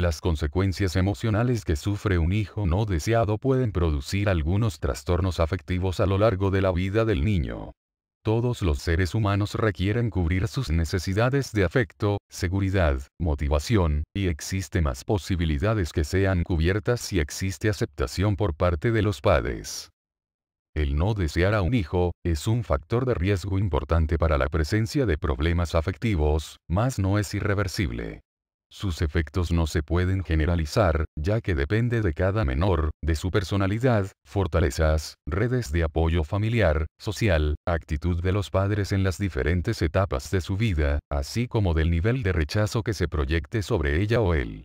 las consecuencias emocionales que sufre un hijo no deseado pueden producir algunos trastornos afectivos a lo largo de la vida del niño. Todos los seres humanos requieren cubrir sus necesidades de afecto, seguridad, motivación, y existe más posibilidades que sean cubiertas si existe aceptación por parte de los padres. El no desear a un hijo, es un factor de riesgo importante para la presencia de problemas afectivos, mas no es irreversible. Sus efectos no se pueden generalizar, ya que depende de cada menor, de su personalidad, fortalezas, redes de apoyo familiar, social, actitud de los padres en las diferentes etapas de su vida, así como del nivel de rechazo que se proyecte sobre ella o él.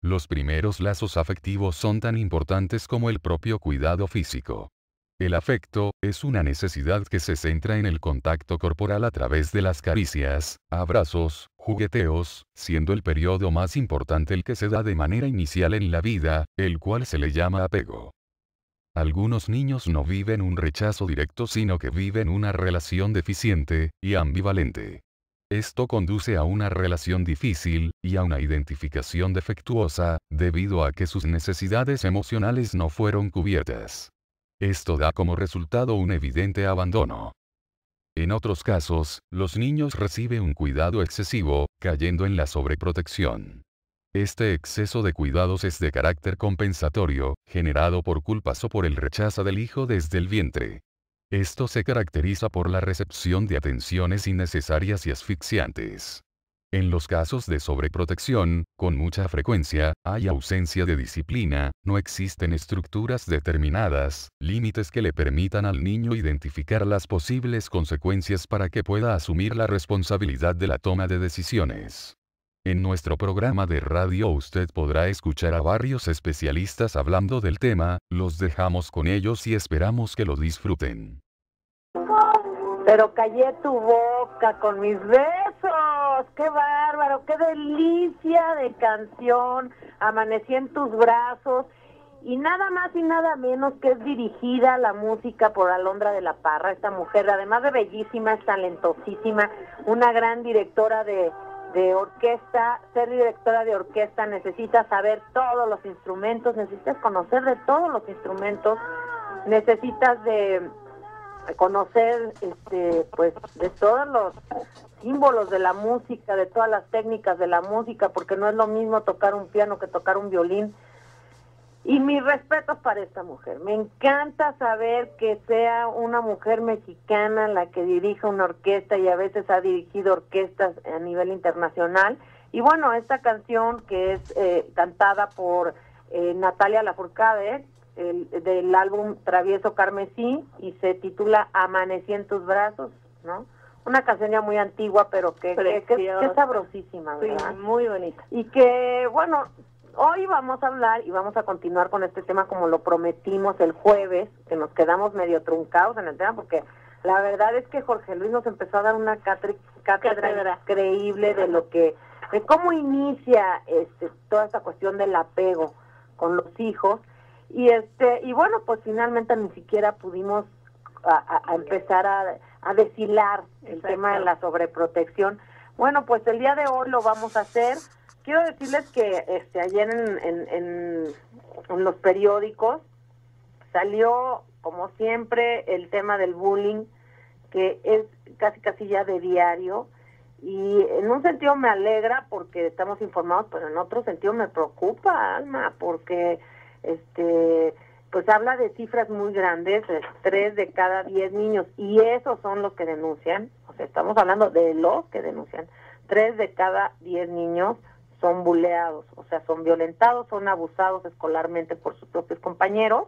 Los primeros lazos afectivos son tan importantes como el propio cuidado físico. El afecto, es una necesidad que se centra en el contacto corporal a través de las caricias, abrazos, jugueteos, siendo el periodo más importante el que se da de manera inicial en la vida, el cual se le llama apego. Algunos niños no viven un rechazo directo sino que viven una relación deficiente, y ambivalente. Esto conduce a una relación difícil, y a una identificación defectuosa, debido a que sus necesidades emocionales no fueron cubiertas. Esto da como resultado un evidente abandono. En otros casos, los niños reciben un cuidado excesivo, cayendo en la sobreprotección. Este exceso de cuidados es de carácter compensatorio, generado por culpas o por el rechazo del hijo desde el vientre. Esto se caracteriza por la recepción de atenciones innecesarias y asfixiantes. En los casos de sobreprotección, con mucha frecuencia, hay ausencia de disciplina, no existen estructuras determinadas, límites que le permitan al niño identificar las posibles consecuencias para que pueda asumir la responsabilidad de la toma de decisiones. En nuestro programa de radio usted podrá escuchar a varios especialistas hablando del tema, los dejamos con ellos y esperamos que lo disfruten. Pero callé tu boca con mis besos. ¡Qué bárbaro! ¡Qué delicia de canción! Amanecí en tus brazos. Y nada más y nada menos que es dirigida la música por Alondra de la Parra. Esta mujer, además de bellísima, es talentosísima. Una gran directora de orquesta. Ser directora de orquesta necesitas saber todos los instrumentos. Necesitas conocer de todos los instrumentos. Necesitas de conocer pues de todos los símbolos de la música, de todas las técnicas de la música, porque no es lo mismo tocar un piano que tocar un violín. Y mis respetos para esta mujer. Me encanta saber que sea una mujer mexicana la que dirija una orquesta, y a veces ha dirigido orquestas a nivel internacional. Y bueno, esta canción que es cantada por Natalia Lafourcade, del álbum Travieso Carmesí, y se titula Amanecí en tus brazos, ¿no? Una canción ya muy antigua, pero que sabrosísima, ¿verdad? Sí, muy bonita. Y que, bueno, hoy vamos a hablar y vamos a continuar con este tema como lo prometimos el jueves, que nos quedamos medio truncados en el tema, porque la verdad es que Jorge Luis nos empezó a dar una cátedra increíble de cómo inicia toda esta cuestión del apego con los hijos. Y bueno, pues finalmente ni siquiera pudimos a empezar a deshilar el tema de la sobreprotección. Bueno, pues el día de hoy lo vamos a hacer. Quiero decirles que ayer en los periódicos salió, como siempre, el tema del bullying, que es casi ya de diario. Y en un sentido me alegra porque estamos informados, pero en otro sentido me preocupa, Alma, porque pues habla de cifras muy grandes, 3 de cada 10 niños, y esos son los que denuncian. O sea, estamos hablando de los que denuncian. 3 de cada 10 niños son buleados, o sea, son violentados, son abusados escolarmente por sus propios compañeros,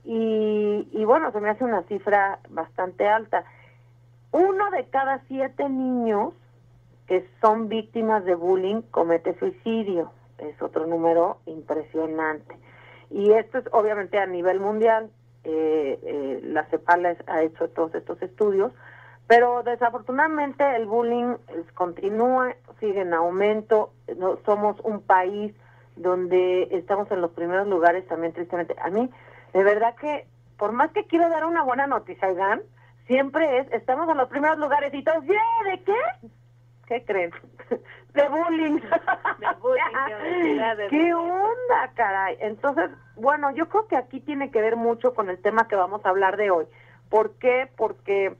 y bueno, se me hace una cifra bastante alta. 1 de cada 7 niños que son víctimas de bullying comete suicidio. Es otro número impresionante. Y esto es obviamente a nivel mundial. La CEPAL ha hecho todos estos estudios, pero desafortunadamente el bullying continúa, sigue en aumento. No, somos un país donde estamos en los primeros lugares también, tristemente. A mí, de verdad que, por más que quiero dar una buena noticia, Iván, siempre estamos en los primeros lugares y todos, ¿de qué? ¿qué creen? De bullying. De bullying, ¿Qué onda, caray? Entonces, bueno, yo creo que aquí tiene que ver mucho con el tema que vamos a hablar de hoy. ¿Por qué? Porque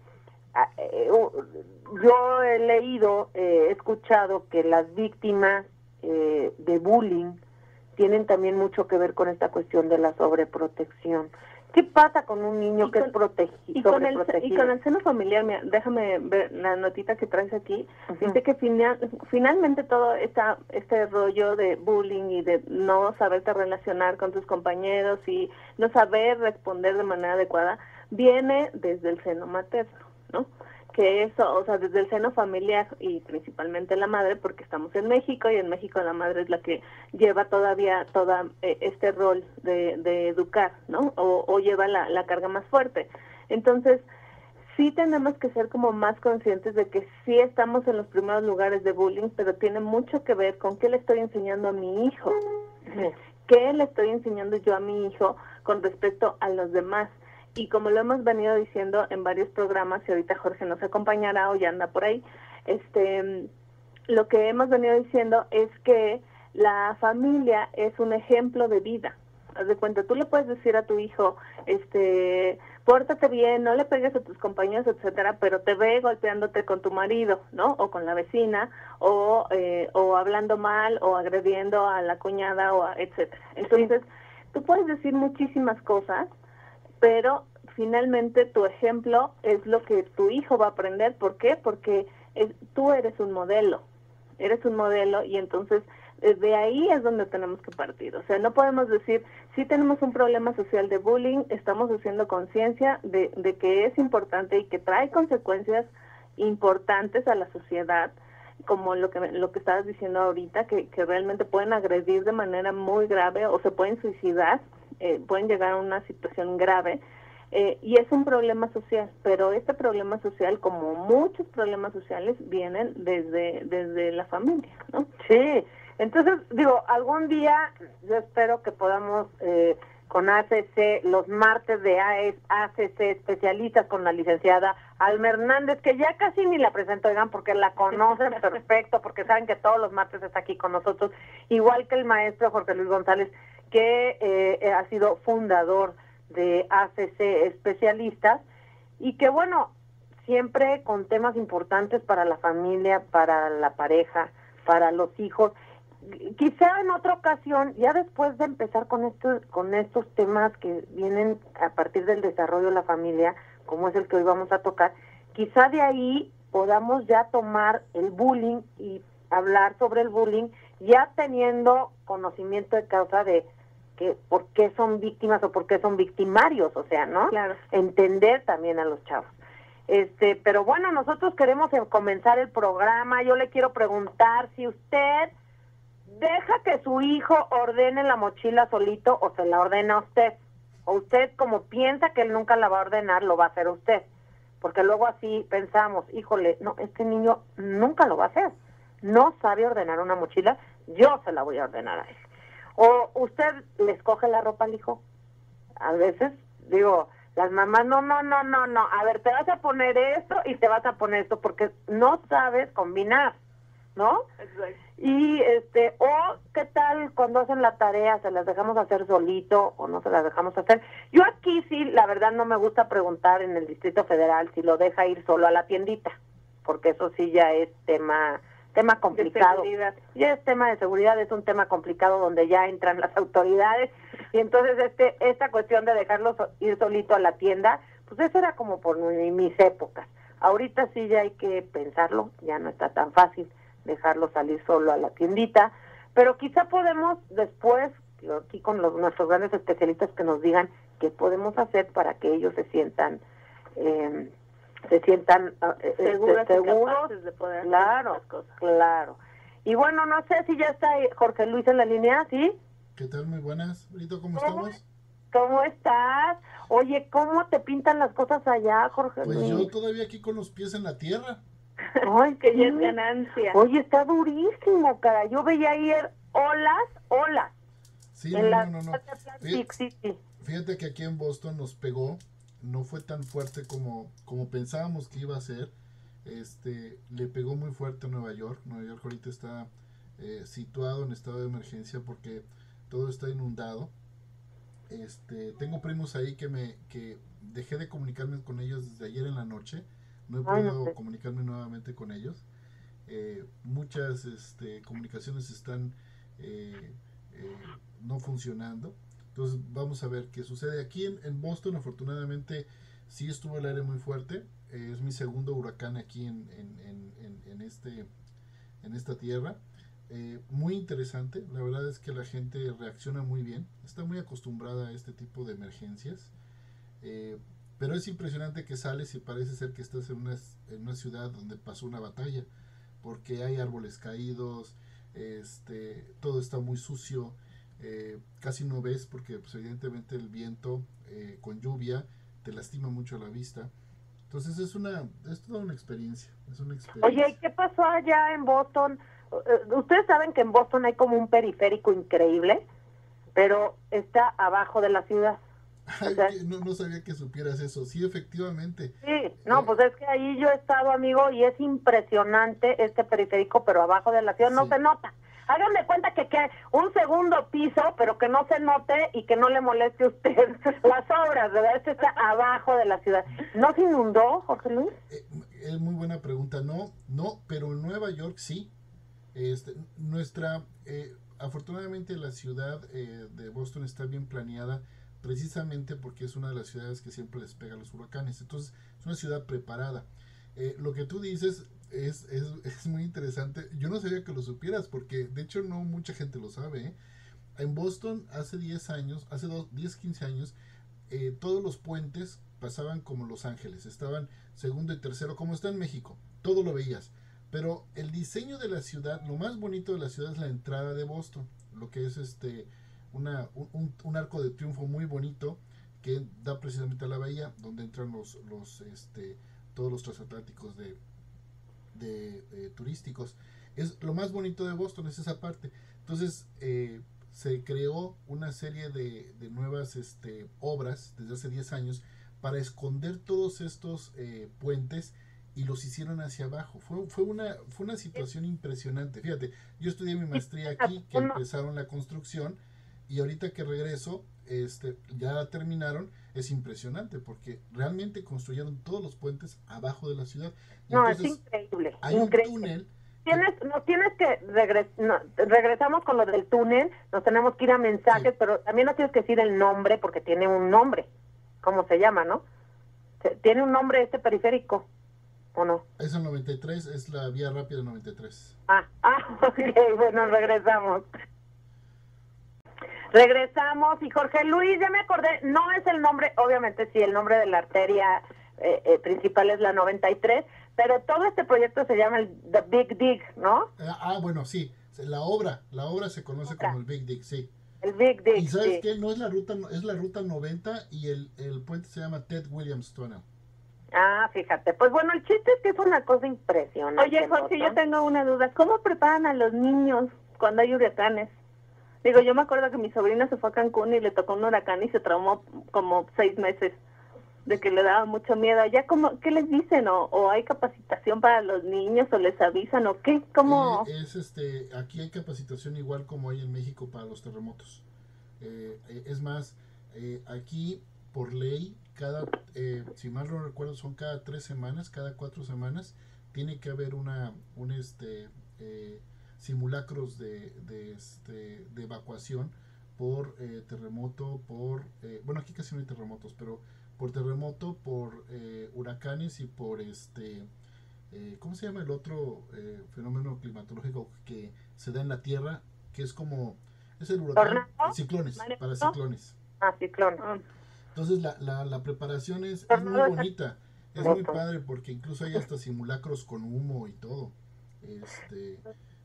yo he leído, he escuchado que las víctimas de bullying tienen también mucho que ver con esta cuestión de la sobreprotección. ¿Qué pasa con un niño que es protegido? Y con el seno familiar, mira, déjame ver la notita que traes aquí. Dice que finalmente todo este rollo de bullying y de no saberte relacionar con tus compañeros y no saber responder de manera adecuada, viene desde el seno materno, ¿no? Que eso, o sea, desde el seno familiar y principalmente la madre, porque estamos en México y en México la madre es la que lleva todavía toda este rol de educar, ¿no? O lleva la carga más fuerte. Entonces, sí tenemos que ser como más conscientes de que sí estamos en los primeros lugares de bullying, pero tiene mucho que ver con qué le estoy enseñando a mi hijo, qué le estoy enseñando yo a mi hijo con respecto a los demás. Y como lo hemos venido diciendo en varios programas, y ahorita Jorge nos acompañará o ya anda por ahí, lo que hemos venido diciendo es que la familia es un ejemplo de vida. Haz de cuenta, tú le puedes decir a tu hijo, pórtate bien, no le pegues a tus compañeros, etcétera, pero te ve golpeándote con tu marido, ¿no? O con la vecina, o hablando mal, o agrediendo a la cuñada, o etcétera. Entonces, tú puedes decir muchísimas cosas, pero finalmente tu ejemplo es lo que tu hijo va a aprender. ¿Por qué? Porque tú eres un modelo y entonces de ahí es donde tenemos que partir. O sea, no podemos decir, sí tenemos un problema social de bullying, estamos haciendo conciencia de que es importante y que trae consecuencias importantes a la sociedad, como lo que estabas diciendo ahorita, que realmente pueden agredir de manera muy grave o se pueden suicidar, pueden llegar a una situación grave, y es un problema social, pero este problema social, como muchos problemas sociales, vienen desde la familia, ¿no? Sí, entonces, digo, algún día yo espero que podamos con ACC, los martes de ACC especialistas con la licenciada Alma Hernández, que ya casi ni la presento, oigan, porque la conocen perfecto, porque saben que todos los martes está aquí con nosotros, igual que el maestro Jorge Luis González, que ha sido fundador de ACC Especialistas, y que bueno, siempre con temas importantes para la familia, para la pareja, para los hijos. Quizá en otra ocasión, ya después de empezar con estos temas que vienen a partir del desarrollo de la familia, como es el que hoy vamos a tocar, quizá de ahí podamos ya tomar el bullying y hablar sobre el bullying, ya teniendo conocimiento de causa de que por qué son víctimas o por qué son victimarios, o sea, ¿no? Claro. Entender también a los chavos. Pero bueno, nosotros queremos comenzar el programa. Yo le quiero preguntar si usted deja que su hijo ordene la mochila solito o se la ordena a usted. O usted, como piensa que él nunca la va a ordenar, lo va a hacer usted. Porque luego así pensamos, híjole, no, este niño nunca lo va a hacer. No sabe ordenar una mochila, yo se la voy a ordenar a él. O usted le escoge la ropa al hijo. A veces, digo, las mamás, no, a ver, te vas a poner esto y te vas a poner esto, porque no sabes combinar, ¿no? Exacto. Y, o qué tal cuando hacen la tarea, se las dejamos hacer solito o no se las dejamos hacer. Yo aquí sí, la verdad no me gusta preguntar en el Distrito Federal si lo deja ir solo a la tiendita, porque eso sí ya es tema complicado. Ya es tema de seguridad, es un tema complicado donde ya entran las autoridades, y entonces esta cuestión de dejarlo ir solito a la tienda, pues eso era como por mis épocas. Ahorita sí ya hay que pensarlo, ya no está tan fácil dejarlo salir solo a la tiendita, pero quizá podemos después, aquí con nuestros grandes especialistas, que nos digan qué podemos hacer para que ellos se sientan seguros de poder claro, hacer las cosas. Claro. Y bueno, no sé si ya está Jorge Luis en la línea, ¿sí? ¿Qué tal? Muy buenas, Brito, ¿cómo estamos? ¿Cómo estás? Oye, ¿cómo te pintan las cosas allá, Jorge Pues Luis? yo todavía aquí con los pies en la tierra. Ay, que ya es ganancia. Oye, está durísimo, cara. Yo veía ayer olas. Sí, en no. Fíjate que aquí en Boston nos pegó, no fue tan fuerte como pensábamos que iba a ser, le pegó muy fuerte a Nueva York. Nueva York ahorita está situado en estado de emergencia porque todo está inundado. Tengo primos ahí que dejé de comunicarme con ellos desde ayer en la noche. No he podido comunicarme nuevamente con ellos. Muchas comunicaciones están no funcionando. Entonces vamos a ver qué sucede. Aquí en Boston, afortunadamente, sí estuvo el aire muy fuerte. Es mi segundo huracán aquí en esta tierra. Muy interesante. La verdad es que la gente reacciona muy bien. Está muy acostumbrada a este tipo de emergencias. Pero es impresionante que sales y parece ser que estás en una ciudad donde pasó una batalla. Porque hay árboles caídos, todo está muy sucio. Casi no ves porque pues, evidentemente el viento con lluvia te lastima mucho la vista. Entonces es toda una experiencia, Oye, ¿qué pasó allá en Boston? Ustedes saben que en Boston hay como un periférico increíble, pero está abajo de la ciudad. Ay, no sabía que supieras eso. Sí, efectivamente. Sí, no, pues es que ahí yo he estado, amigo, y es impresionante este periférico, pero abajo de la ciudad no se nota. Hagan de cuenta que un segundo piso, pero que no se note y que no le moleste a usted las obras, ¿verdad? Este está abajo de la ciudad. ¿No se inundó, Jorge Luis? Es muy buena pregunta. No, pero en Nueva York sí. Afortunadamente la ciudad de Boston está bien planeada precisamente porque es una de las ciudades que siempre les pega los huracanes. Entonces es una ciudad preparada. Lo que tú dices es muy interesante. Yo no sabía que lo supieras porque de hecho no mucha gente lo sabe, ¿eh? En Boston hace 10 años, 10, 15 años, todos los puentes pasaban como Los Ángeles, estaban segundo y tercero, como está en México, todo lo veías. Pero el diseño de la ciudad, lo más bonito de la ciudad es la entrada de Boston, lo que es un arco de triunfo muy bonito que da precisamente a la bahía, donde entran todos los transatlánticos turísticos. Es lo más bonito de Boston, es esa parte. Entonces se creó una serie de nuevas obras desde hace 10 años para esconder todos estos puentes y los hicieron hacia abajo. Fue una situación impresionante. Fíjate, yo estudié mi maestría aquí, que empezaron la construcción, y ahorita que regreso, ya la terminaron. Es impresionante porque realmente construyeron todos los puentes abajo de la ciudad. Entonces, es increíble. Hay un túnel. Regresamos con lo del túnel, nos tenemos que ir a mensajes, sí. Pero también nos tienes que decir el nombre porque tiene un nombre. ¿Cómo se llama, no? ¿Tiene un nombre este periférico o no? Es el 93, es la vía rápida 93. Ok, bueno, regresamos. Regresamos, y Jorge Luis, ya me acordé, no es el nombre, obviamente sí, el nombre de la arteria principal es la 93, pero todo este proyecto se llama The Big Dig, ¿no? Bueno, sí, la obra se conoce como el Big Dig, sí. El Big Dig, ¿y sabes qué? No es la ruta 90 y el puente se llama Ted Williams Tunnel. Fíjate, pues bueno, el chiste es que es una cosa impresionante. Oye, Jorge, yo tengo una duda, ¿cómo preparan a los niños cuando hay huracanes? Digo, yo me acuerdo que mi sobrina se fue a Cancún y le tocó un huracán y se traumó como 6 meses de que le daba mucho miedo. ¿Ya qué les dicen? ¿O hay capacitación para los niños o les avisan o qué? ¿Cómo? Aquí hay capacitación igual como hay en México para los terremotos. Es más, aquí por ley, si mal no recuerdo, son cada 3 semanas, cada 4 semanas, tiene que haber simulacros de evacuación por terremoto, bueno, aquí casi no hay terremotos, pero por terremoto, por huracanes y por ¿cómo se llama el otro fenómeno climatológico que se da en la Tierra? Que es el huracán, ciclones, para ciclones. Ciclones. Entonces la preparación es muy bonita, es muy padre porque incluso hay hasta simulacros con humo y todo.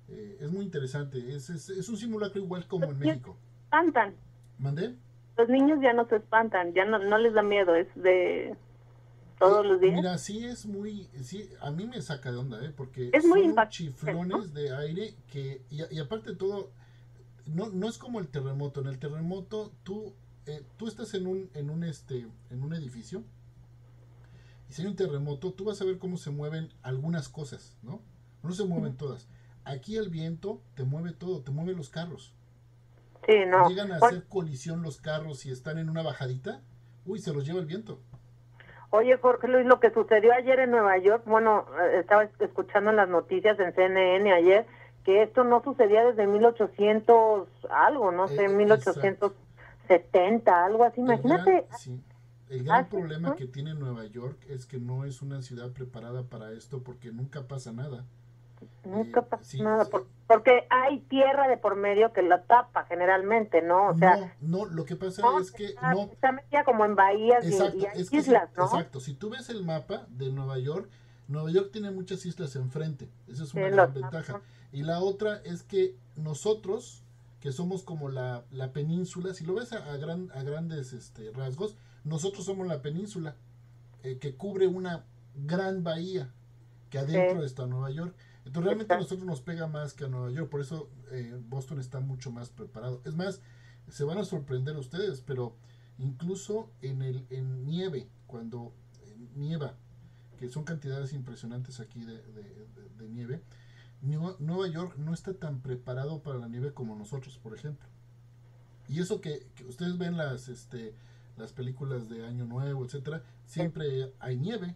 Es muy interesante, es un simulacro igual como en México. ¿Espantan? ¿Mandé? Los niños ya no se espantan, ya no les da miedo, es de todos los días. Mira, sí, a mí me saca de onda, porque es muy son chiflones de aire y aparte de todo, no es como el terremoto. En el terremoto tú estás en un edificio, y si hay un terremoto, tú vas a ver cómo se mueven algunas cosas, ¿no? No se mueven todas. Aquí el viento te mueve todo, te mueve los carros. Sí, no. Llegan a hacer colisión los carros y están en una bajadita, uy, se los lleva el viento. Oye, Jorge Luis, lo que sucedió ayer en Nueva York, bueno, estaba escuchando en las noticias en CNN ayer, que esto no sucedía desde 1800 algo, no sé, 1870, algo así, imagínate. El gran problema que tiene Nueva York es que no es una ciudad preparada para esto porque nunca pasa nada. Nunca pasa nada, porque hay tierra de por medio que la tapa generalmente, ¿no? O sea, no, lo que pasa es que está metida como en bahías y islas, ¿no? Exacto, si tú ves el mapa de Nueva York tiene muchas islas enfrente, esa es una gran ventaja. Y la otra es que nosotros, que somos como la península, si lo ves a grandes rasgos, nosotros somos la península que cubre una gran bahía, que adentro está Nueva York. Entonces realmente a nosotros nos pega más que a Nueva York, por eso Boston está mucho más preparado. Es más, se van a sorprender ustedes, pero incluso en nieve, cuando nieva, que son cantidades impresionantes aquí de nieve, Nueva York no está tan preparado para la nieve como nosotros, por ejemplo. Y eso que ustedes ven las películas de Año Nuevo, etcétera, siempre hay nieve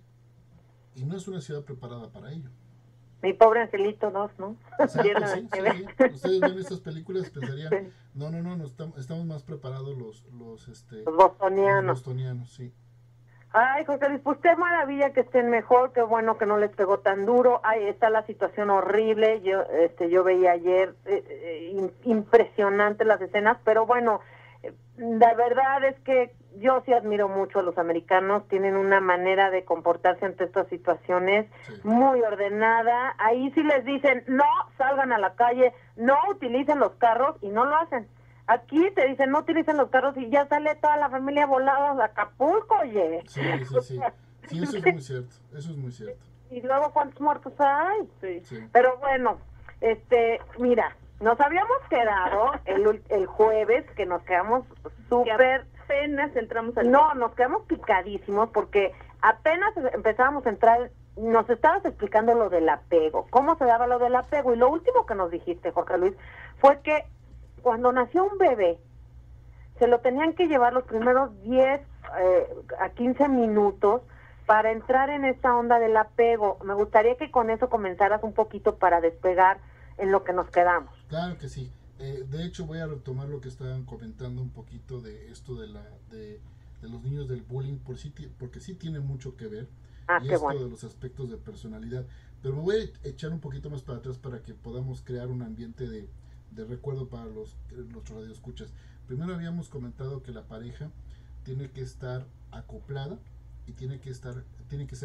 y no es una ciudad preparada para ello. Mi pobre Angelito 2, ¿no? Exacto, sí. Ustedes ven estas películas, pensarían, no, estamos más preparados los bostonianos. Los bostonianos, sí. Ay, José Luis, pues qué maravilla que estén mejor, qué bueno que no les pegó tan duro. Ahí está la situación horrible. Yo veía ayer impresionante las escenas, pero bueno, la verdad es que yo sí admiro mucho a los americanos, tienen una manera de comportarse ante estas situaciones muy ordenada. Ahí sí les dicen, no salgan a la calle, no utilicen los carros, y no lo hacen. Aquí te dicen, no utilicen los carros, y ya sale toda la familia volada a Acapulco, oye. Sí, eso es muy cierto, Y luego, ¿cuántos muertos hay? Sí. Pero bueno, mira, nos habíamos quedado el jueves, que nos quedamos súper... Apenas entramos al... No, nos quedamos picadísimos porque apenas empezábamos a entrar, nos estabas explicando lo del apego, cómo se daba lo del apego, y lo último que nos dijiste, Jorge Luis, fue que cuando nació un bebé, se lo tenían que llevar los primeros 10 a 15 minutos para entrar en esta onda del apego. Me gustaría que con eso comenzaras un poquito para despegar en lo que nos quedamos. Claro que sí. De hecho, voy a retomar lo que estaban comentando un poquito de esto de los niños del bullying, porque sí tiene mucho que ver, y esto de los aspectos de personalidad. Pero me voy a echar un poquito más para atrás para que podamos crear un ambiente de recuerdo para nuestros radioescuchas. Primero habíamos comentado que la pareja tiene que estar acoplada y tiene que ser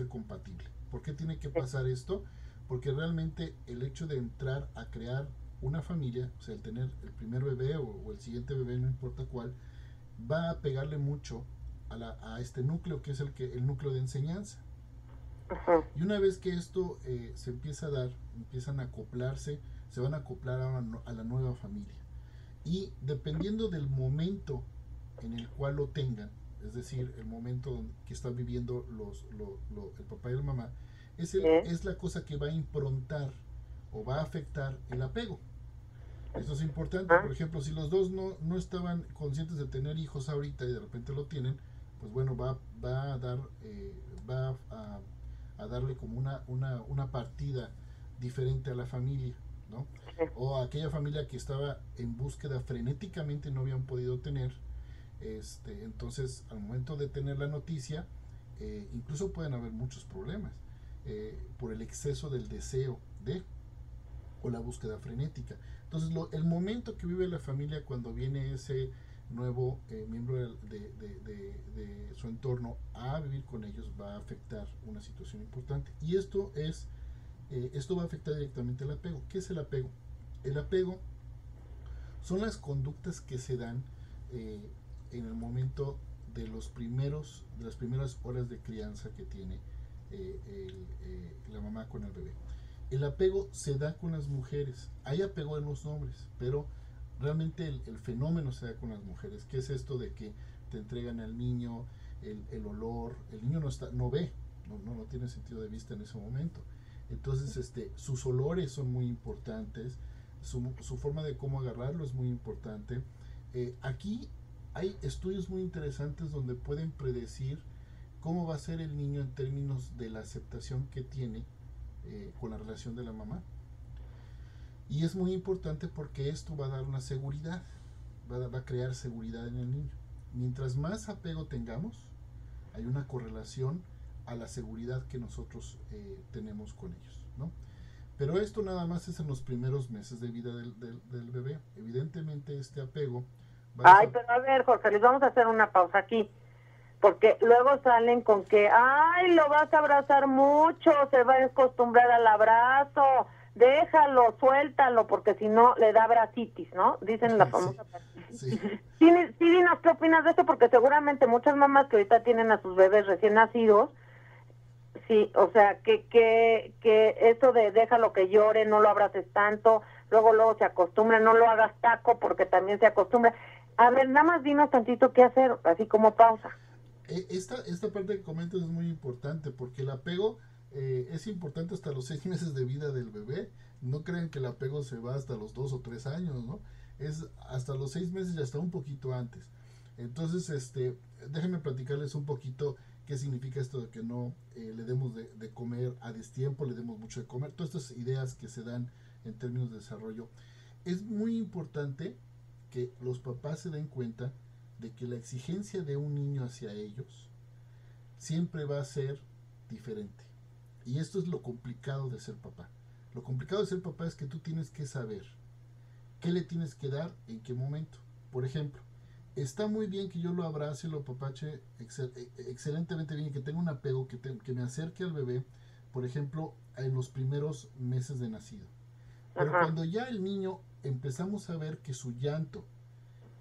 compatible. ¿Por qué tiene que pasar esto? Porque realmente el hecho de entrar a crear una familia, o sea, el tener el primer bebé o el siguiente bebé, no importa cuál, va a pegarle mucho a este núcleo que es el núcleo de enseñanza. Y una vez que esto se empieza a dar, empiezan a acoplarse, se van a acoplar a la nueva familia. Y dependiendo del momento en el cual lo tengan, es decir, el momento que están viviendo el papá y la mamá, es la cosa que va a improntar o va a afectar el apego. Eso es importante. Por ejemplo, si los dos no estaban conscientes de tener hijos ahorita y de repente lo tienen, pues bueno, va a darle como una partida diferente a la familia, ¿no? O a aquella familia que estaba en búsqueda frenéticamente, no habían podido tener, entonces al momento de tener la noticia, incluso pueden haber muchos problemas por el exceso del deseo o la búsqueda frenética. Entonces el momento que vive la familia cuando viene ese nuevo miembro de su entorno a vivir con ellos va a afectar una situación importante, y esto va a afectar directamente el apego. ¿Qué es el apego? El apego son las conductas que se dan en el momento de las primeras horas de crianza que tiene la mamá con el bebé. El apego se da con las mujeres. Hay apego en los hombres, pero realmente el fenómeno se da con las mujeres. ¿Qué es esto de que te entregan al niño, el olor? El niño no ve, no tiene sentido de vista en ese momento. Entonces, sus olores son muy importantes, su forma de cómo agarrarlo es muy importante. Aquí hay estudios muy interesantes donde pueden predecir cómo va a ser el niño en términos de la aceptación que tiene con la relación de la mamá. Y es muy importante porque esto va a dar una seguridad, va a crear seguridad en el niño. Mientras más apego tengamos, hay una correlación a la seguridad que nosotros tenemos con ellos, ¿no? Pero esto nada más es en los primeros meses de vida del bebé. Evidentemente este apego pero a ver, Jorge, les vamos a hacer una pausa aquí, porque luego salen con que, lo vas a abrazar mucho, se va a acostumbrar al abrazo, déjalo, suéltalo, porque si no le da bracitis, ¿no? Dicen la famosa sí. Sí, dinos qué opinas de esto, porque seguramente muchas mamás que ahorita tienen a sus bebés recién nacidos, sí, o sea, que eso de déjalo que llore, no lo abraces tanto, luego se acostumbra, no lo hagas taco porque también se acostumbra. A ver, nada más dinos tantito qué hacer, así como pausa. Esta parte que comentas es muy importante, porque el apego es importante hasta los 6 meses de vida del bebé. No crean que el apego se va hasta los 2 o 3 años, ¿no? Es hasta los 6 meses y hasta un poquito antes. Entonces, déjenme platicarles un poquito qué significa esto de que no le demos de comer a destiempo, le demos mucho de comer, todas estas ideas que se dan en términos de desarrollo. Es muy importante que los papás se den cuenta de que la exigencia de un niño hacia ellos siempre va a ser diferente. Y esto es lo complicado de ser papá. Lo complicado de ser papá es que tú tienes que saber qué le tienes que dar, en qué momento. Por ejemplo, está muy bien que yo lo abrace, lo apapache excelentemente bien, que tenga un apego, que me acerque al bebé, por ejemplo, en los primeros meses de nacido. Pero cuando ya el niño empezamos a ver que su llanto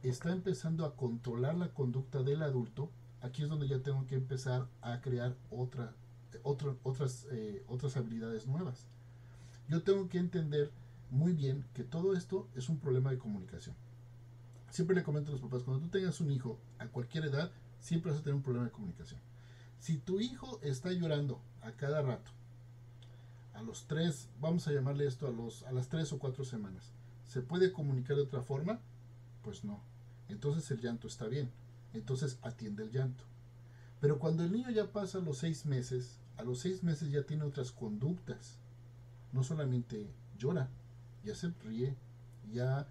está empezando a controlar la conducta del adulto, aquí es donde ya tengo que empezar a crear otras habilidades nuevas. Yo tengo que entender muy bien que todo esto es un problema de comunicación. Siempre le comento a los papás, cuando tú tengas un hijo a cualquier edad, siempre vas a tener un problema de comunicación. Si tu hijo está llorando a cada rato, a los 3, vamos a llamarle esto a las 3 o 4 semanas, ¿se puede comunicar de otra forma? Pues no. Entonces el llanto está bien. Entonces atiende el llanto. Pero cuando el niño ya pasa los 6 meses, a los 6 meses ya tiene otras conductas. No solamente llora, ya se ríe, ya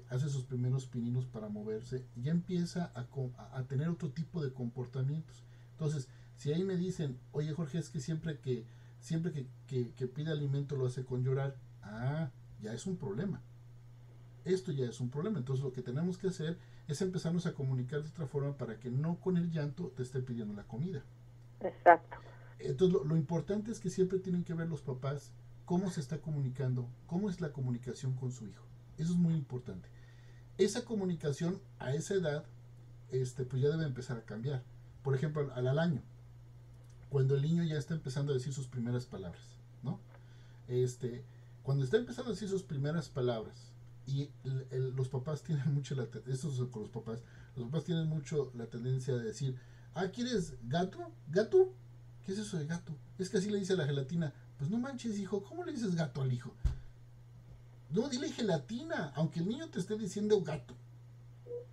hace sus primeros pininos para moverse, ya empieza a tener otro tipo de comportamientos. Entonces, si ahí me dicen, oye Jorge, es que siempre que pide alimento lo hace con llorar, ya es un problema. Esto ya es un problema. Entonces lo que tenemos que hacer es empezarnos a comunicar de otra forma para que no con el llanto te esté pidiendo la comida. Exacto. Entonces lo importante es que siempre tienen que ver los papás cómo se está comunicando, cómo es la comunicación con su hijo. Eso es muy importante. Esa comunicación a esa edad pues ya debe empezar a cambiar. Por ejemplo, al año, cuando el niño ya está empezando a decir sus primeras palabras, ¿no? Cuando está empezando a decir sus primeras palabras y los papás tienen mucho los papás tienen mucho la tendencia de decir, ¿quieres gato? ¿Gato? ¿Qué es eso de gato? Es que así le dice a la gelatina. Pues no manches, hijo, ¿cómo le dices gato al hijo? No, dile gelatina, aunque el niño te esté diciendo gato.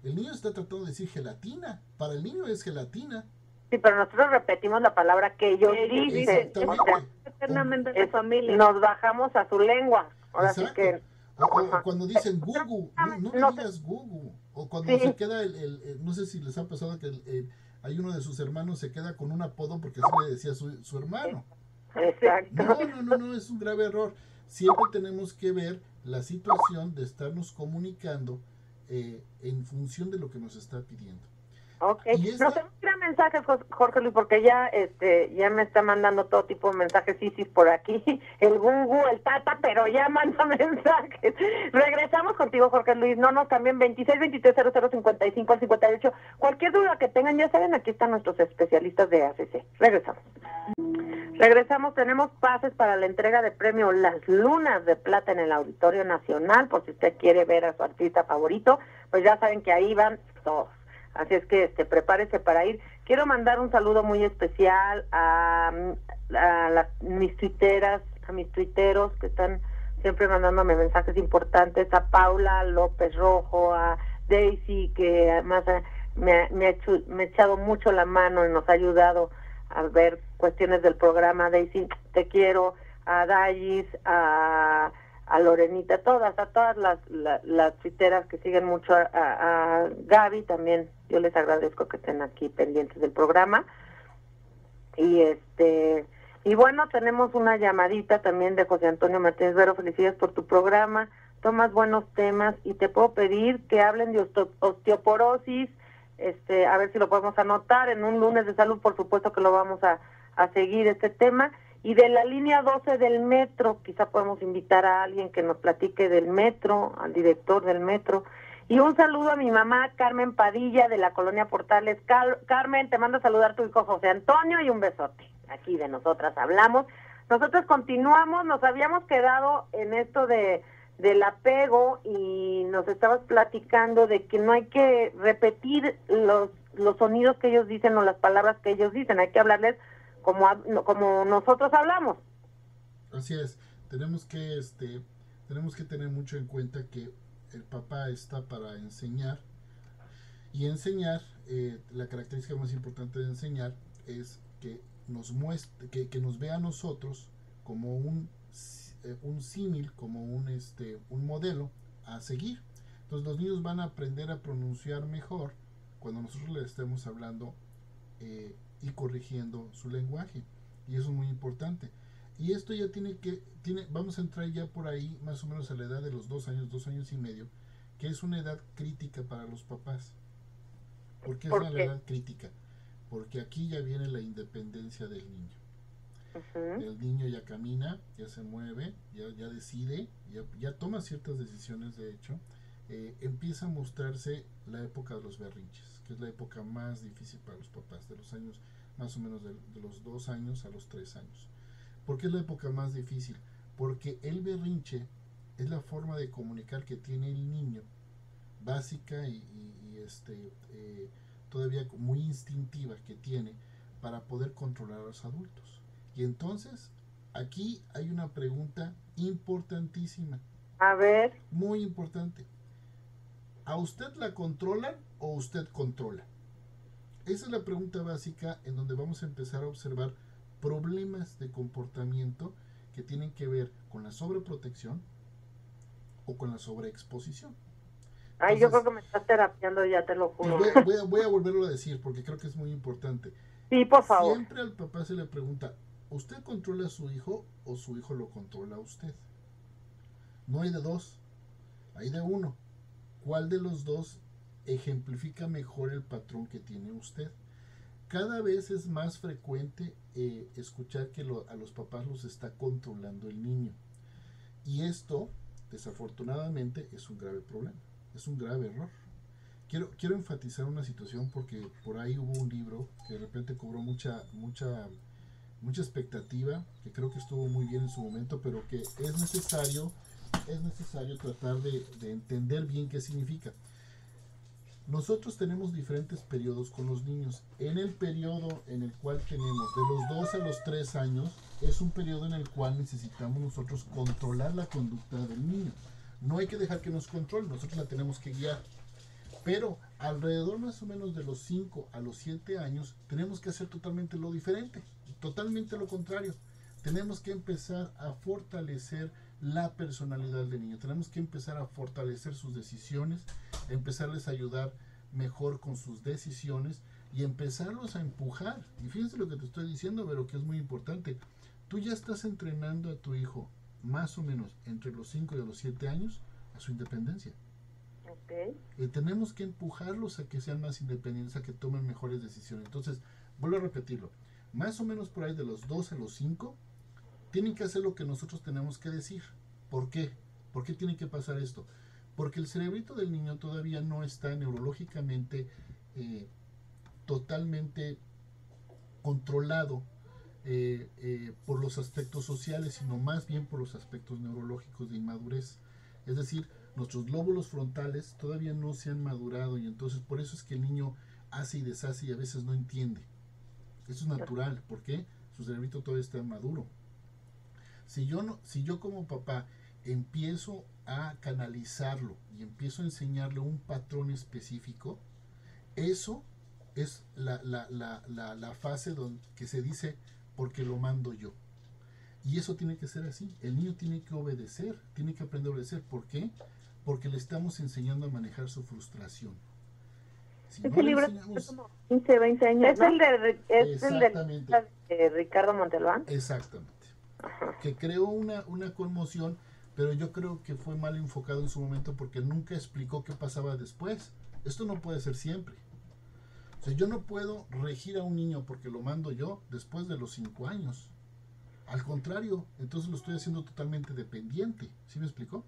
El niño está tratando de decir gelatina. Para el niño es gelatina. Sí, pero nosotros repetimos la palabra que ellos dicen. Eternamente de familia. Nos bajamos a su lengua. Ahora sí que... O cuando dicen gugu, no digas gugu. O cuando se queda no sé si les ha pasado que hay uno de sus hermanos se queda con un apodo porque así le decía su hermano. Exacto. No, es un grave error. Siempre tenemos que ver la situación de estarnos comunicando en función de lo que nos está pidiendo. Ok, nos tenemos que ir a mensajes, Jorge Luis, porque ya me está mandando todo tipo de mensajes, sí, por aquí, el Google, el Tata, pero ya manda mensajes. Regresamos contigo, Jorge Luis, no nos cambien, 26230055 al 58. Cualquier duda que tengan, ya saben, aquí están nuestros especialistas de ACC. Regresamos, tenemos pases para la entrega de premio Las Lunas de Plata en el Auditorio Nacional, por si usted quiere ver a su artista favorito, pues ya saben que ahí van todos. Así es que prepárese para ir. Quiero mandar un saludo muy especial a mis tuiteras, a mis tuiteros que están siempre mandándome mensajes importantes, a Paula López Rojo, a Daisy, que además me ha echado mucho la mano y nos ha ayudado a ver cuestiones del programa. Daisy, te quiero, a Dayis, a Lorenita, a todas las tuiteras que siguen mucho, a Gaby también, yo les agradezco que estén aquí pendientes del programa. Y bueno, tenemos una llamadita también de José Antonio Martínez Vero. Felicidades por tu programa, tomas buenos temas y te puedo pedir que hablen de osteoporosis, a ver si lo podemos anotar en un lunes de salud, por supuesto que lo vamos a seguir este tema. Y de la línea 12 del metro, quizá podemos invitar a alguien que nos platique del metro, al director del metro. Y un saludo a mi mamá, Carmen Padilla, de la Colonia Portales. Carmen, te mando a saludar a tu hijo José Antonio y un besote. Aquí de nosotras hablamos. Nosotros continuamos, nos habíamos quedado en esto del apego y nos estabas platicando de que no hay que repetir los sonidos que ellos dicen o las palabras que ellos dicen, hay que hablarles como nosotros hablamos. Así es, tenemos que tener mucho en cuenta que el papá está para enseñar, y enseñar, la característica más importante de enseñar es que nos muestre, que nos vea a nosotros como un símil, como un modelo a seguir. Entonces los niños van a aprender a pronunciar mejor cuando nosotros les estemos hablando y corrigiendo su lenguaje, y eso es muy importante. Y esto ya vamos a entrar ya por ahí más o menos a la edad de los 2 años y medio, que es una edad crítica para los papás. ¿Por qué es una edad crítica? Porque aquí ya viene la independencia del niño. Uh-huh. El niño ya camina, ya se mueve, ya decide, ya toma ciertas decisiones. De hecho, empieza a mostrarse la época de los berrinches, que es la época más difícil para los papás, de los años más o menos de los 2 años a los 3 años. ¿Por qué es la época más difícil? Porque el berrinche es la forma de comunicar que tiene el niño, básica y todavía muy instintiva, que tiene para poder controlar a los adultos. Y entonces aquí hay una pregunta importantísima. A ver. Muy importante. ¿A usted la controlan o usted controla? Esa es la pregunta básica, en donde vamos a empezar a observar problemas de comportamiento que tienen que ver con la sobreprotección o con la sobreexposición. Ay, entonces, yo creo que me estás terapiando, ya te lo juro. Voy a volverlo a decir porque creo que es muy importante. Sí, por favor. Siempre al papá se le pregunta, ¿usted controla a su hijo o su hijo lo controla a usted? No hay de dos, hay de uno. ¿Cuál de los dos ejemplifica mejor el patrón que tiene usted? Cada vez es más frecuente escuchar que a los papás los está controlando el niño. Y esto, desafortunadamente, es un grave problema, es un grave error. Quiero enfatizar una situación, porque por ahí hubo un libro que de repente cobró mucha expectativa, que creo que estuvo muy bien en su momento, pero que es necesario tratar de entender bien qué significa. Nosotros tenemos diferentes periodos con los niños. En el periodo en el cual tenemos de los 2 a los 3 años, es un periodo en el cual necesitamos nosotros controlar la conducta del niño. No hay que dejar que nos controle, nosotros la tenemos que guiar. Pero alrededor más o menos de los 5 a los 7 años, tenemos que hacer totalmente lo diferente, totalmente lo contrario. Tenemos que empezar a fortalecer la personalidad del niño, tenemos que empezar a fortalecer sus decisiones, empezarles a ayudar mejor con sus decisiones y empezarlos a empujar. Y fíjense lo que te estoy diciendo, pero que es muy importante. Tú ya estás entrenando a tu hijo más o menos entre los 5 y los 7 años a su independencia. Okay. Y tenemos que empujarlos a que sean más independientes, a que tomen mejores decisiones. Entonces, vuelvo a repetirlo, más o menos por ahí de los 2 a los 5 tienen que hacer lo que nosotros tenemos que decir. ¿Por qué? ¿Por qué tiene que pasar esto? Porque el cerebrito del niño todavía no está neurológicamente totalmente controlado por los aspectos sociales, sino más bien por los aspectos neurológicos de inmadurez. Es decir, nuestros lóbulos frontales todavía no se han madurado, y entonces por eso es que el niño hace y deshace y a veces no entiende. Eso es natural, ¿por qué? Su cerebrito todavía está maduro. Si yo como papá empiezo a canalizarlo y empiezo a enseñarle un patrón específico, eso es la fase que se dice porque lo mando yo. Y eso tiene que ser así. El niño tiene que obedecer, tiene que aprender a obedecer. ¿Por qué? Porque le estamos enseñando a manejar su frustración. Si ese no libro enseñamos... es como 15, 20 años, Es ¿no? el de Ricardo Montalbán. Exactamente. Que creó una conmoción, pero yo creo que fue mal enfocado en su momento porque nunca explicó qué pasaba después. Esto no puede ser siempre. O sea, yo no puedo regir a un niño porque lo mando yo después de los 5 años. Al contrario, entonces lo estoy haciendo totalmente dependiente. ¿Sí me explicó?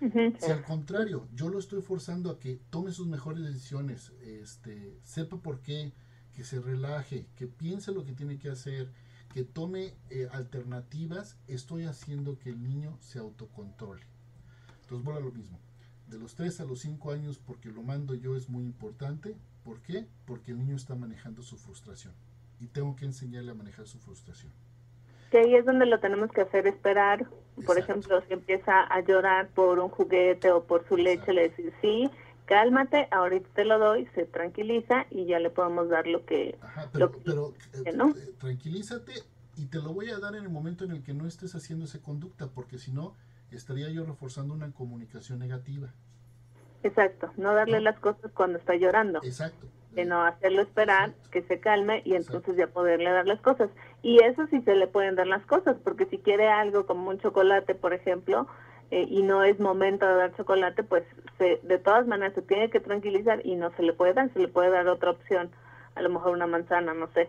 Si al contrario, yo lo estoy forzando a que tome sus mejores decisiones, sepa por qué, que se relaje, que piense lo que tiene que hacer, que tome alternativas, estoy haciendo que el niño se autocontrole. Entonces vuelvo a lo mismo. De los 3 a los 5 años, porque lo mando yo, es muy importante. ¿Por qué? Porque el niño está manejando su frustración. Y tengo que enseñarle a manejar su frustración. Que ahí es donde lo tenemos que hacer esperar. Por Exacto. ejemplo, si empieza a llorar por un juguete o por su leche, le decir, sí, cálmate, ahorita te lo doy, se tranquiliza y ya le podemos dar lo que... Ajá, lo pero que ¿no? Tranquilízate y te lo voy a dar en el momento en el que no estés haciendo esa conducta, porque si no, estaría yo reforzando una comunicación negativa. Exacto, no darle ¿No? las cosas cuando está llorando. Exacto. Sino hacerlo esperar, Exacto. que se calme y Exacto. entonces ya poderle dar las cosas. Y eso sí se le pueden dar las cosas, porque si quiere algo como un chocolate, por ejemplo, y no es momento de dar chocolate, pues de todas maneras se tiene que tranquilizar y no se le puede dar, se le puede dar otra opción, a lo mejor una manzana, no sé.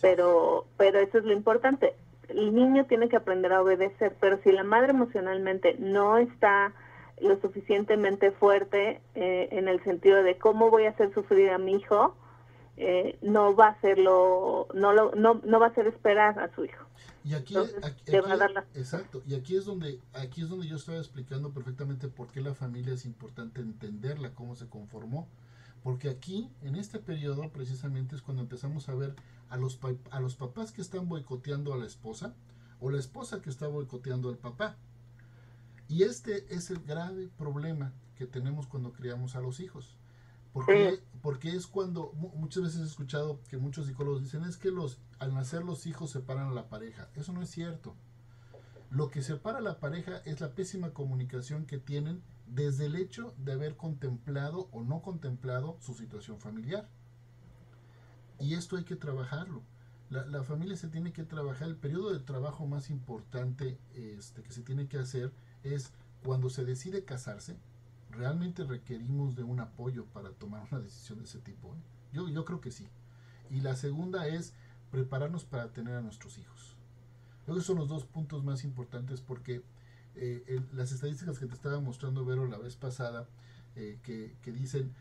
Pero eso es lo importante. El niño tiene que aprender a obedecer, pero si la madre emocionalmente no está lo suficientemente fuerte en el sentido de cómo voy a hacer sufrir a mi hijo, no va a hacerlo, no va a hacer esperar a su hijo. Y aquí, Entonces, va a dar las... exacto, y aquí es donde yo estaba explicando perfectamente por qué la familia es importante entenderla, cómo se conformó, porque aquí, en este periodo, precisamente es cuando empezamos a ver a los papás que están boicoteando a la esposa, o la esposa que está boicoteando al papá. Y este es el grave problema que tenemos cuando criamos a los hijos. Porque es cuando muchas veces he escuchado que muchos psicólogos dicen es que al nacer los hijos separan a la pareja. Eso no es cierto. Lo que separa a la pareja es la pésima comunicación que tienen desde el hecho de haber contemplado o no contemplado su situación familiar. Y esto hay que trabajarlo. La familia se tiene que trabajar. El periodo de trabajo más importante que se tiene que hacer es cuando se decide casarse. ¿Realmente requerimos de un apoyo para tomar una decisión de ese tipo? Yo creo que sí. Y la segunda es prepararnos para tener a nuestros hijos. Creo que son los dos puntos más importantes porque las estadísticas que te estaba mostrando, Vero, la vez pasada, que dicen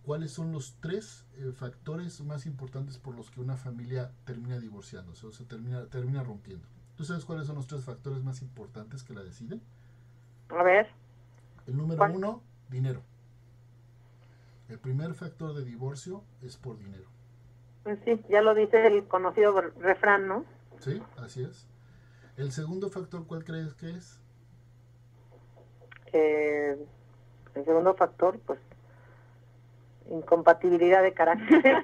cuáles son los 3 factores más importantes por los que una familia termina divorciándose, o sea, termina rompiendo. ¿Tú sabes cuáles son los 3 factores más importantes que la deciden? A ver. El número 1, dinero. El primer factor de divorcio es por dinero. Pues sí, ya lo dice el conocido refrán, ¿no? Sí, así es. El segundo factor, ¿cuál crees que es? El segundo factor, pues, incompatibilidad de carácter.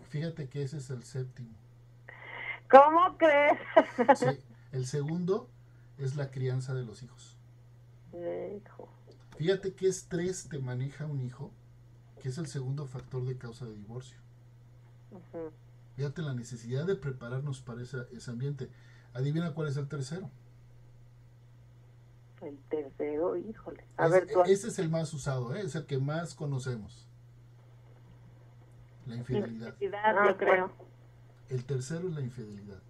Fíjate que ese es el séptimo. ¿Cómo crees? Sí, el segundo es la crianza de los hijos. Hijo. Fíjate qué estrés te maneja un hijo, que es el segundo factor de causa de divorcio. Uh-huh. Fíjate la necesidad de prepararnos para ese ambiente. Adivina cuál es el tercero. El tercero, híjole. A ver, tú... Ese es el más usado, es el que más conocemos. La infidelidad. Yo creo. El tercero es la infidelidad.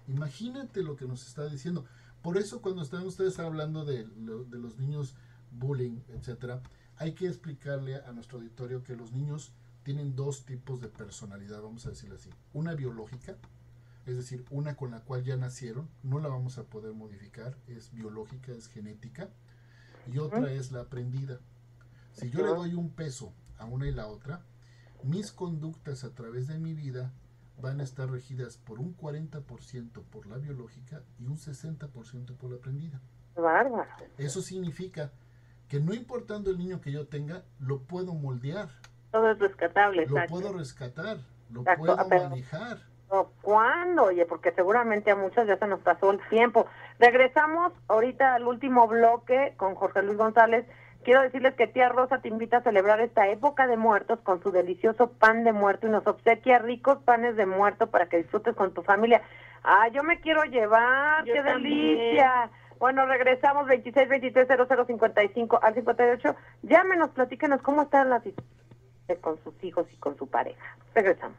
Imagínate lo que nos está diciendo. Por eso cuando están ustedes hablando de los niños bullying, etcétera, hay que explicarle a nuestro auditorio que los niños tienen 2 tipos de personalidad, vamos a decirlo así. Una biológica, es decir, una con la cual ya nacieron, no la vamos a poder modificar, es biológica, es genética, y otra es la aprendida. Si yo le doy un peso a una y la otra, mis conductas a través de mi vida van a estar regidas por un 40% por la biológica y un 60% por la aprendida. Bárbaro. Eso significa que no importando el niño que yo tenga, lo puedo moldear. Todo es rescatable, Lo exacto. puedo rescatar, lo Exacto, puedo pero- manejar. ¿Cuándo? Oye, porque seguramente a muchas ya se nos pasó el tiempo. Regresamos ahorita al último bloque con Jorge Luis González. Quiero decirles que tía Rosa te invita a celebrar esta época de muertos con su delicioso pan de muerto y nos obsequia ricos panes de muerto para que disfrutes con tu familia. Ah, yo me quiero llevar, Yo qué también. delicia. Bueno, regresamos 26 23 00 55 al 58. Llámenos, platíquenos cómo están las con sus hijos y con su pareja. Regresamos.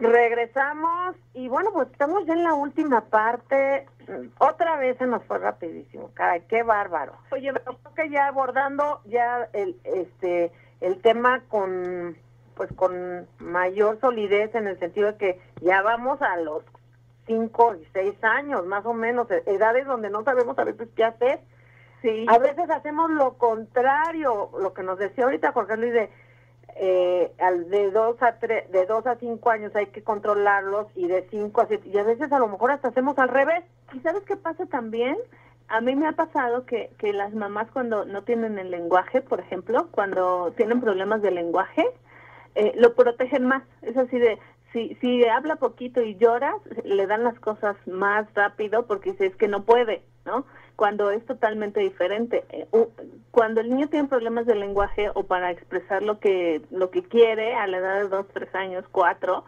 Regresamos y bueno, pues estamos ya en la última parte. Otra vez se nos fue rapidísimo. Caray, qué bárbaro. Oye, pero creo que ya abordando ya el tema con mayor solidez en el sentido de que ya vamos a los 5 y 6 años, más o menos, edades donde no sabemos a veces qué hacer. Sí. A veces hacemos lo contrario, lo que nos decía ahorita Jorge Luis de 2 a 5 años hay que controlarlos y de 5 a 7, y a veces a lo mejor hasta hacemos al revés. ¿Y sabes qué pasa también? A mí me ha pasado que las mamás cuando no tienen el lenguaje, por ejemplo, cuando tienen problemas de lenguaje, lo protegen más. Es así de, si habla poquito y llora, le dan las cosas más rápido porque dice, es que no puede, ¿no? Cuando es totalmente diferente. Cuando el niño tiene problemas de lenguaje o para expresar lo que quiere a la edad de 2, 3 años, 4,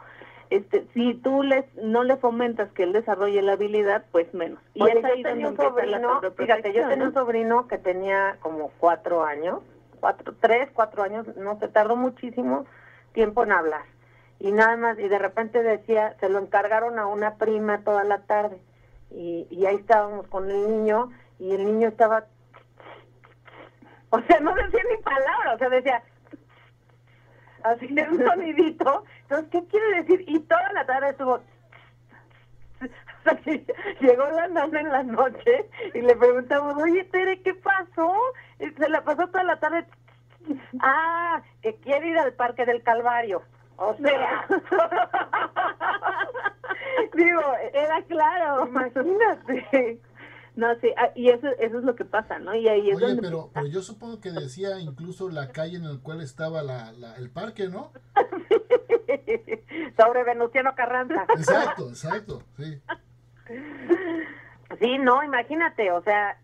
si tú no le fomentas que él desarrolle la habilidad, pues menos. Y Oye, es ahí yo tenía donde un empieza la sobrino, fíjate, yo tenía un sobrino que tenía como 4 años, 4 años, no se tardó muchísimo tiempo en hablar. Y nada más, y de repente decía, se lo encargaron a una prima toda la tarde. Y ahí estábamos con el niño, y el niño estaba, o sea, no decía ni palabra, o sea, decía, así de un sonidito. Entonces, ¿qué quiere decir? Y toda la tarde estuvo, hasta que llegó la nana en la noche, y le preguntamos, oye, Tere, ¿qué pasó? Y se la pasó toda la tarde, que quiere ir al Parque del Calvario. O sea, digo, era claro. Imagínate. No, sí, y eso es lo que pasa, ¿no? Y ahí es Oye, donde... pero yo supongo que decía incluso la calle en la cual estaba el parque, ¿no? Sobre Venustiano Carranza. Exacto, sí. Sí, no, imagínate, o sea,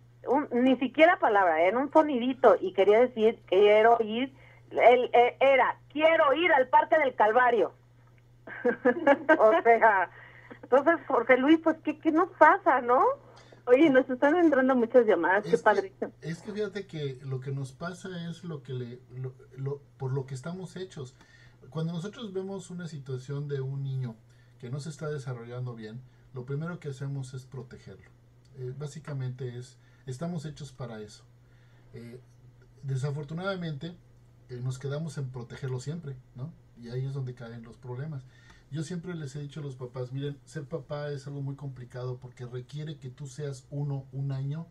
ni siquiera palabra, en un sonidito, y quería decir, quiero ir, quiero ir al Parque del Calvario. O sea, entonces, Jorge Luis, pues, ¿qué nos pasa, no? Oye, nos están entrando muchas llamadas, qué padrísimo. Es que fíjate que lo que nos pasa es lo que por lo que estamos hechos. Cuando nosotros vemos una situación de un niño que no se está desarrollando bien, lo primero que hacemos es protegerlo. Básicamente estamos hechos para eso. Desafortunadamente, nos quedamos en protegerlo siempre, ¿no? Y ahí es donde caen los problemas. Yo siempre les he dicho a los papás, miren, ser papá es algo muy complicado porque requiere que tú seas un año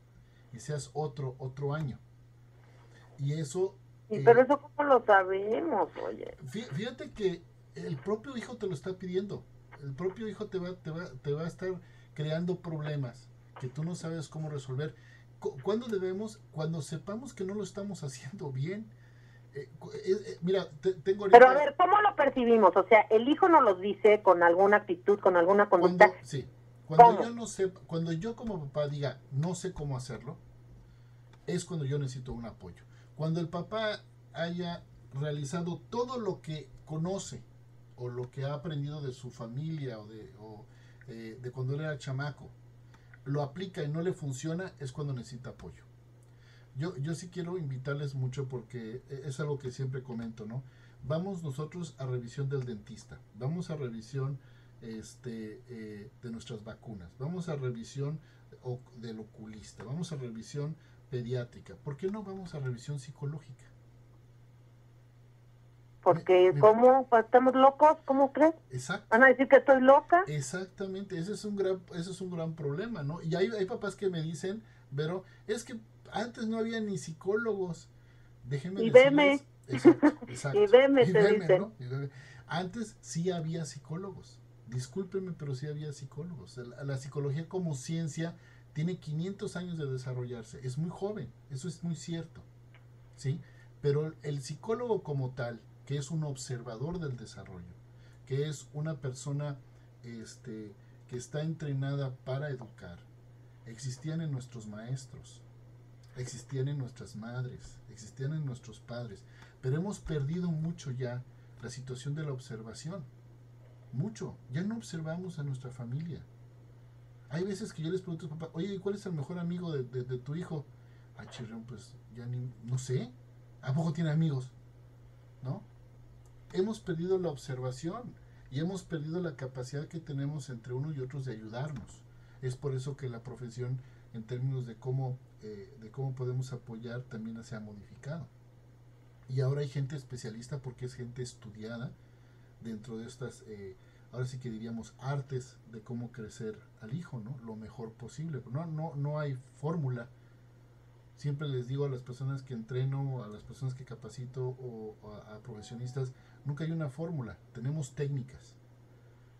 y seas otro año. Y eso... pero eso cómo lo sabemos, oye. Fíjate que el propio hijo te lo está pidiendo. El propio hijo te va a estar creando problemas que tú no sabes cómo resolver. ¿Cuándo debemos? Cuando sepamos que no lo estamos haciendo bien. Mira, tengo ahorita... Pero a ver, ¿cómo lo percibimos? O sea, el hijo nos los dice con alguna actitud, con alguna conducta. Cuando yo como papá diga, no sé cómo hacerlo, es cuando yo necesito un apoyo. Cuando el papá haya realizado todo lo que conoce o lo que ha aprendido de su familia o de cuando él era chamaco, lo aplica y no le funciona, es cuando necesita apoyo. Yo sí quiero invitarles mucho porque es algo que siempre comento, ¿no? Vamos nosotros a revisión del dentista, vamos a revisión de nuestras vacunas, vamos a revisión del oculista, vamos a revisión pediátrica. ¿Por qué no vamos a revisión psicológica? Porque, ¿cómo? ¿Estamos locos? ¿Cómo crees? Exacto. ¿Van a decir que estoy loca? Exactamente, ese es un gran problema, ¿no? Y hay papás que me dicen, pero es que Antes no había ni psicólogos. Déjenme Y decirles. Exacto. Y veme, te dicen. ¿no? Antes sí había psicólogos. Discúlpenme, pero sí había psicólogos. La psicología como ciencia tiene 500 años de desarrollarse. Es muy joven, eso es muy cierto. ¿Sí? Pero el psicólogo como tal, que es un observador del desarrollo, que es una persona que está entrenada para educar, existían en nuestros maestros, existían en nuestras madres, existían en nuestros padres, pero hemos perdido mucho ya la situación de la observación. Mucho. Ya no observamos a nuestra familia. Hay veces que yo les pregunto a papá, oye, ¿cuál es el mejor amigo de tu hijo? Ah, chirrión, pues ya no sé. ¿A poco tiene amigos? ¿No? Hemos perdido la observación y hemos perdido la capacidad que tenemos entre unos y otros de ayudarnos. Es por eso que la profesión, en términos de cómo podemos apoyar, también se ha modificado. Y ahora hay gente especialista porque es gente estudiada dentro de estas, ahora sí que diríamos, artes de cómo crecer al hijo, ¿no? Lo mejor posible. No hay fórmula. Siempre les digo a las personas que entreno, a las personas que capacito o a profesionistas, nunca hay una fórmula. Tenemos técnicas.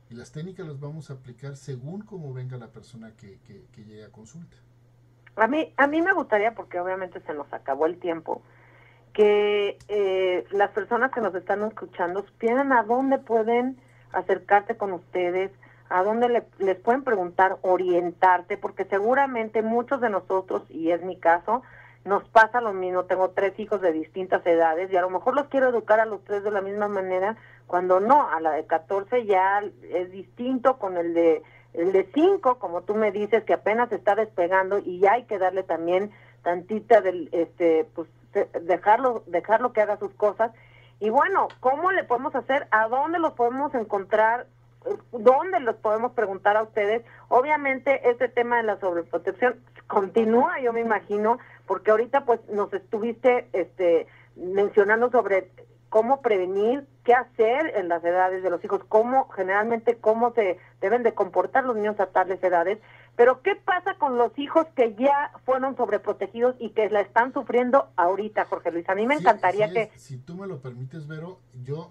Y las técnicas las vamos a aplicar según cómo venga la persona que llegue a consulta. A mí me gustaría, porque obviamente se nos acabó el tiempo, que las personas que nos están escuchando supieran a dónde pueden acercarse con ustedes, a dónde les pueden preguntar, orientarte, porque seguramente muchos de nosotros, y es mi caso, nos pasa lo mismo. Tengo 3 hijos de distintas edades y a lo mejor los quiero educar a los 3 de la misma manera, cuando no, a la de 14 ya es distinto con el de 5, como tú me dices, que apenas está despegando y ya hay que darle también tantita del, pues, dejarlo que haga sus cosas. Y bueno, ¿cómo le podemos hacer? ¿A dónde los podemos encontrar? ¿Dónde los podemos preguntar a ustedes? Obviamente este tema de la sobreprotección continúa, yo me imagino, porque ahorita pues nos estuviste mencionando sobre cómo prevenir, qué hacer en las edades de los hijos, cómo se deben de comportar los niños a tales edades. Pero ¿qué pasa con los hijos que ya fueron sobreprotegidos y que la están sufriendo ahorita, Jorge Luis? A mí me encantaría si tú me lo permites, Vero,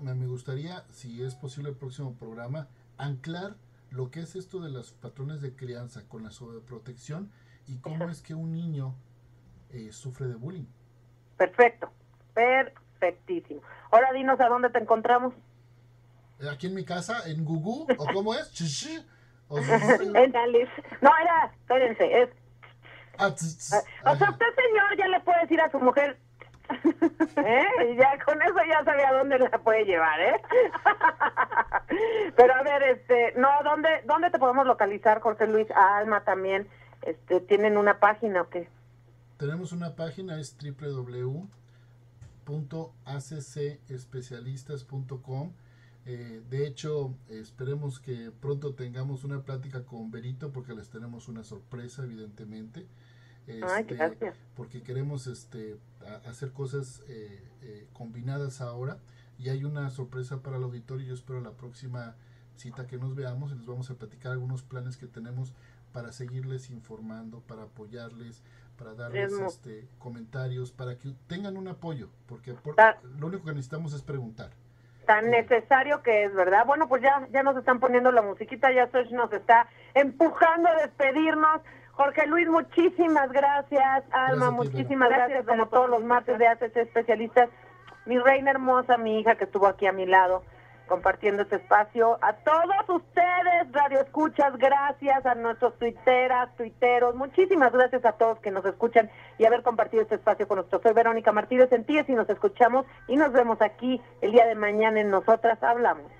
me gustaría, si es posible el próximo programa, anclar lo que es esto de los patrones de crianza con la sobreprotección y cómo es que un niño sufre de bullying. Perfectísimo. Ahora dinos a dónde te encontramos. ¿Aquí en mi casa? ¿En Google? ¿O cómo es? En Alice. No, espérense, es... O sea, usted, señor, ya le puede decir a su mujer... Y ya con eso ya sabe a dónde la puede llevar, Pero a ver, ¿dónde te podemos localizar, Jorge Luis? A Alma también, ¿tienen una página o qué? Tenemos una página, es www.accespecialistas.com. De hecho, esperemos que pronto tengamos una plática con Berito, porque les tenemos una sorpresa, evidentemente. Gracias. Porque queremos hacer cosas combinadas ahora, y hay una sorpresa para el auditorio. Yo espero la próxima cita que nos veamos y les vamos a platicar algunos planes que tenemos para seguirles informando, para apoyarles, para darles comentarios, para que tengan un apoyo, porque lo único que necesitamos es preguntar. Tan necesario que es, ¿verdad? Bueno, pues ya nos están poniendo la musiquita, ya Soch nos está empujando a despedirnos. Jorge Luis, muchísimas gracias. Alma, muchísimas gracias, como todos los martes de ACC Especialistas. Mi reina hermosa, mi hija que estuvo aquí a mi lado compartiendo este espacio. A todos ustedes, Radio Escuchas, gracias a nuestros tuiteros, muchísimas gracias a todos que nos escuchan y haber compartido este espacio con nosotros. Soy Verónica Martínez Sentíes y nos escuchamos y nos vemos aquí el día de mañana en Nosotras Hablamos.